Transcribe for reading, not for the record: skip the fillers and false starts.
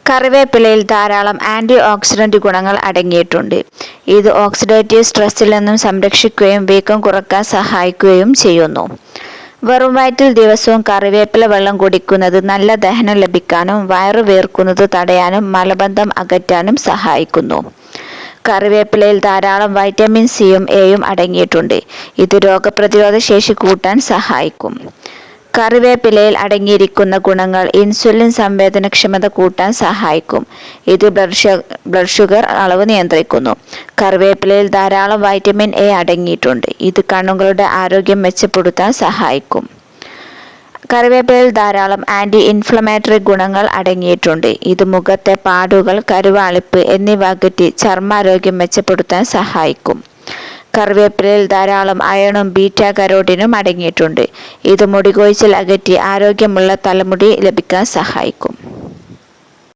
കറിവേപ്പിലയിൽ ധാരാളം anti oxidant ഗുണങ്ങൾ അടങ്ങിയിട്ടുണ്ട്. ഇത് ഓക്സിഡേറ്റീവ് സ്ട്രെസ്സിൽ നിന്നും സംരക്ഷിക്കുകയും വീക്കം കുറയ്ക്കാൻ സഹായിക്കുകയും ചെയ്യുന്നു. വെറും വയറ്റിൽ ദിവസവും കറിവേപ്പില വെള്ളം കുടിക്കുന്നത് നല്ല ദഹനം ലഭിക്കാനും വയറു വീർക്കുന്നത് തടയാനും മലബന്ധം അകറ്റാനും സഹായിക്കുന്നു. കറിവേപ്പിലയിൽ ധാരാളം വൈറ്റമിൻ സിയും എയും അടങ്ങിയിട്ടുണ്ട്. ഇത് രോഗപ്രതിരോധ ശേഷി കൂട്ടാൻ സഹായിക്കും. കറിവേപ്പിലയിൽ അടങ്ങിയിരിക്കുന്ന ഗുണങ്ങൾ ഇൻസുലിൻ സംവേദനക്ഷമത കൂട്ടാൻ സഹായിക്കും. ഇത് ബ്ലഡ് ഷുഗർ അളവ് നിയന്ത്രിക്കുന്നു. കറിവേപ്പിലയിൽ ധാരാളം വൈറ്റമിൻ എ അടങ്ങിയിട്ടുണ്ട്. ഇത് കണ്ണുകളുടെ ആരോഗ്യം മെച്ചപ്പെടുത്താൻ സഹായിക്കും. കറിവേപ്പിലയിൽ ധാരാളം ആൻറ്റി ഇൻഫ്ലമേറ്ററി ഗുണങ്ങൾ അടങ്ങിയിട്ടുണ്ട്. ഇത് മുഖത്തെ പാടുകൾ, കരുവാളിപ്പ് എന്നിവ അകറ്റി ചർമ്മാരോഗ്യം മെച്ചപ്പെടുത്താൻ സഹായിക്കും. കറിവേപ്പിലയിൽ ധാരാളം അയണും ബീറ്റാ കരോട്ടിനും അടങ്ങിയിട്ടുണ്ട്. ഇത് മുടികൊഴിച്ചിൽ അകറ്റി ആരോഗ്യമുള്ള തലമുടി ലഭിക്കാൻ സഹായിക്കും.